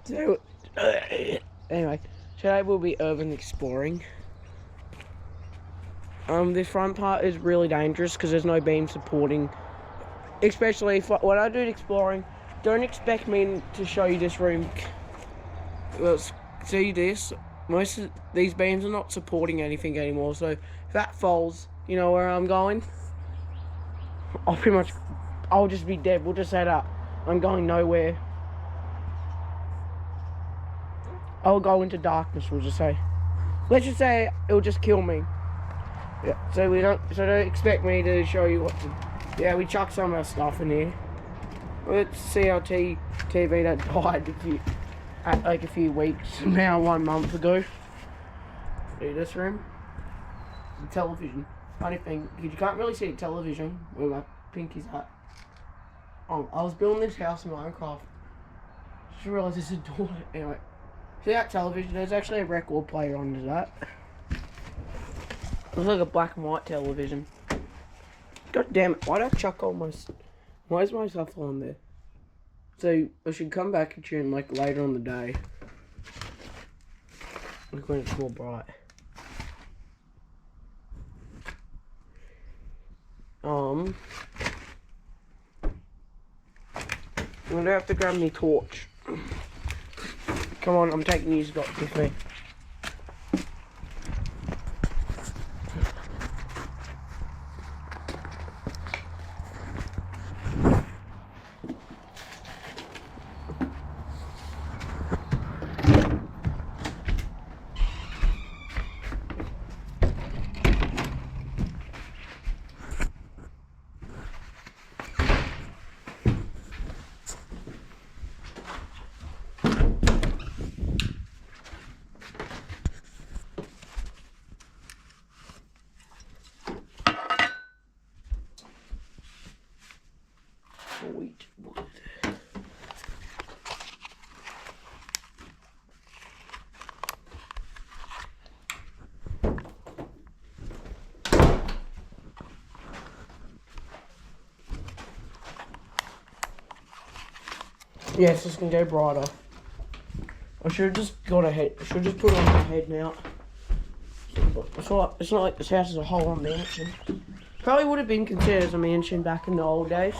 So, anyway, today we'll be urban exploring. This front part is really dangerous because there's no beam supporting. Especially when I do exploring, don't expect me to show you this room. Let's see this. Most of these beams are not supporting anything anymore, so if that falls, you know where I'm going? I'll just be dead. We'll just say that. I'm going nowhere. I'll go into darkness, we'll just say. Let's just say it'll just kill me. Yeah, so don't expect me to show you what to. Yeah, we chuck some of our stuff in here. It's CRT TV that died a few weeks, now 1 month ago. See this room? The television. Funny thing, because you can't really see the television where my pinky's at. Oh, I was building this house in Minecraft. Just realised there's a door. Anyway, see that television? There's actually a record player under that. Looks like a black and white television. God damn it, why did I chuck all my... Why is my stuff on there? So, I should come back at you in, like, later on the day. Like, when it's more bright. I'm gonna have to grab me torch. Come on, I'm taking you with me. Sweet wood. Yes, this can go brighter. I should have just got a head. I should have just put it on my head now. It's not like this house is a whole mansion. Probably would have been considered as a mansion back in the old days.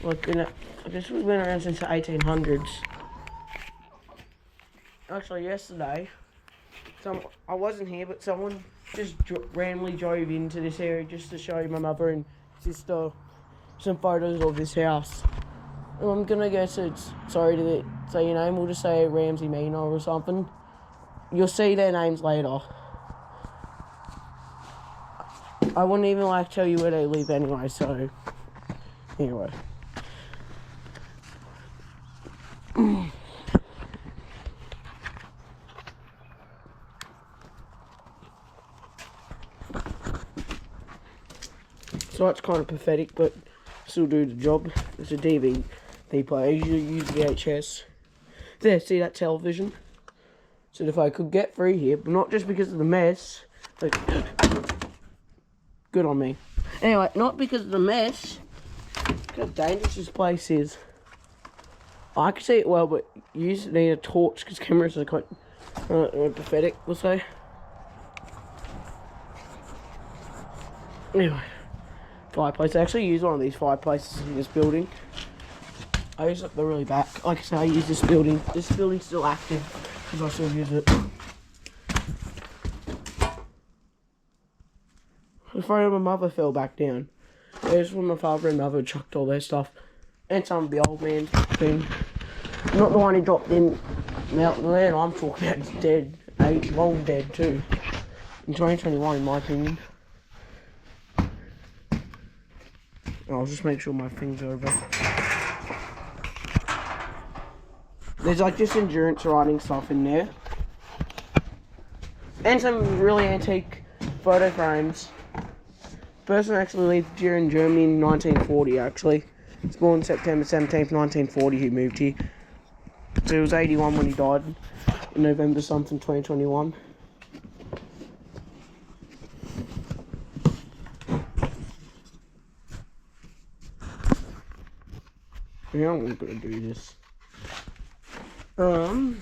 Like, this was been around since the 1800s. Actually, yesterday, I wasn't here, but someone just randomly drove into this area just to show my mother and sister some photos of this house. And I'm gonna guess it's, sorry to say your name, we'll just say Ramsey Mina or something. You'll see their names later. I wouldn't even like tell you where they live anyway, so anyway. So that's kind of pathetic, but still do the job. It's a DVD player. I usually use VHS. There, see that television? So if I could get through here, but not just because of the mess. Like, good on me. Anyway, not because of the mess. Look how dangerous this place is. I can see it well, but you need a torch because cameras are quite pathetic, we'll say. Anyway, fireplace. I actually use one of these fireplaces in this building. I use it the really back. Like I say, I use this building. This building's still active because I still use it. The front of my mother fell back down. There's when my father and mother chucked all their stuff. And some of the old man's thing. Not the one who dropped in Mountain Land. I'm talking about is dead. Long dead too. In 2021, in my opinion. I'll just make sure my thing's over. There's like just endurance riding stuff in there. And some really antique photo frames. Person actually lived here in Germany in 1940 actually. He was born September 17th, 1940, he moved here. So he was 81 when he died in November something 2021. Yeah, I'm gonna do this. Um,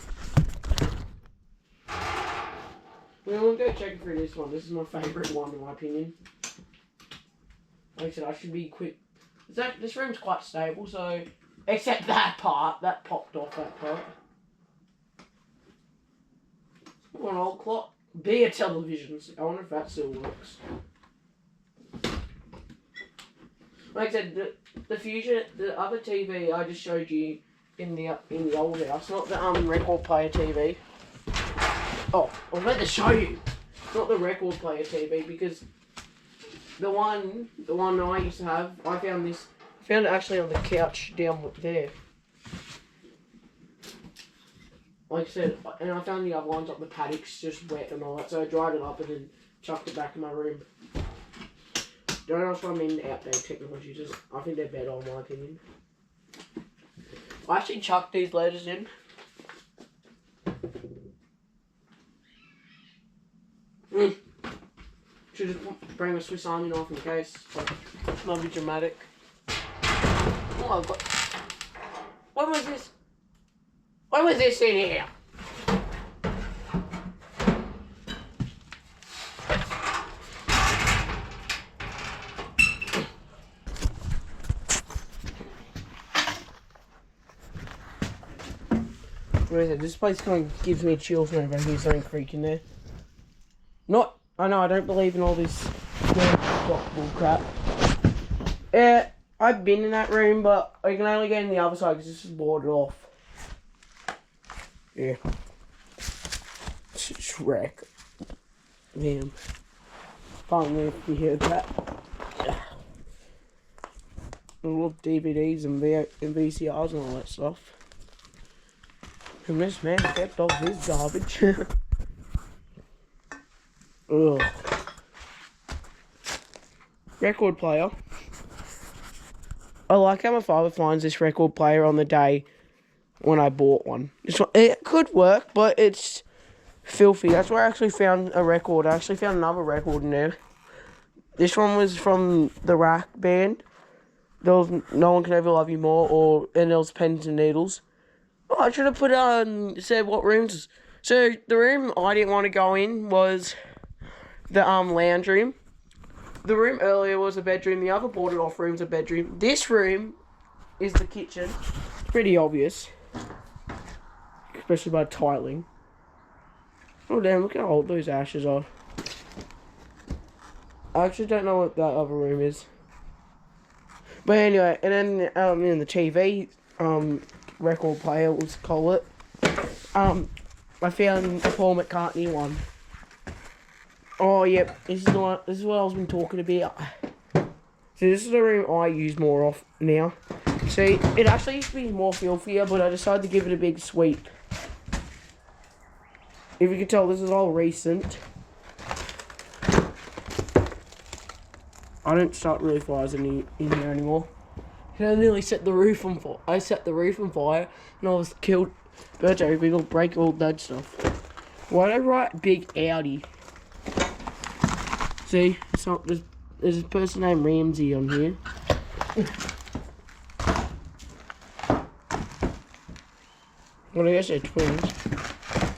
we'll go check for this one. This is my favourite one, in my opinion. Like I said, I should be quick. This room's quite stable, so except that part that popped off. That part. An old clock. Be a television. I wonder if that still works. Like I said, the Fusion, the other TV I just showed you in the old house, not the record player TV. Oh, I was meant to show you, not the record player TV, because the one I used to have, I found it actually on the couch down there. Like I said, and I found the other ones up the paddocks just wet and all that, so I dried it up and then chucked it back in my room. Don't ask what I mean outdated technology, I think they're better in my opinion. I actually chucked these letters in. Should just bring a Swiss Army knife in case, but not be dramatic. Oh, I've got... When was this? When was this in here? This place kind of gives me chills whenever I hear something creaking there. I know I don't believe in all this bull crap. Yeah, I've been in that room, but I can only get in the other side because this is boarded off. Yeah. Shrek. Damn. Finally, if you hear that. I love DVDs and VCRs and all that stuff. And this man kept all his garbage. Ugh. Record player. I like how my father finds this record player on the day when I bought one. It could work, but it's filthy. That's where I actually found a record. I actually found another record in there. This one was from the Rack band. There was No One Can Ever Love You More, and there was Pens and Needles. Oh, I should have put said what rooms. So the room I didn't want to go in was the lounge room. The room earlier was a bedroom. The other boarded off room's a bedroom. This room is the kitchen. It's pretty obvious, especially by tiling. Oh damn! Look how old those ashes are. I actually don't know what that other room is. But anyway, and then in the TV record player, let's call it. I found a Paul McCartney one. Oh yep, this is what I was been talking about. So this is the room I use more of now. See, it actually used to be more filthier, but I decided to give it a big sweep. If you can tell, this is all recent. I don't start really fires in here anymore. I nearly set the roof on fire. I set the roof on fire and I was killed. Birdo, we will break all that stuff. Why did I write Big Audi? See, there's a person named Ramsey on here. Well, I guess they're twins.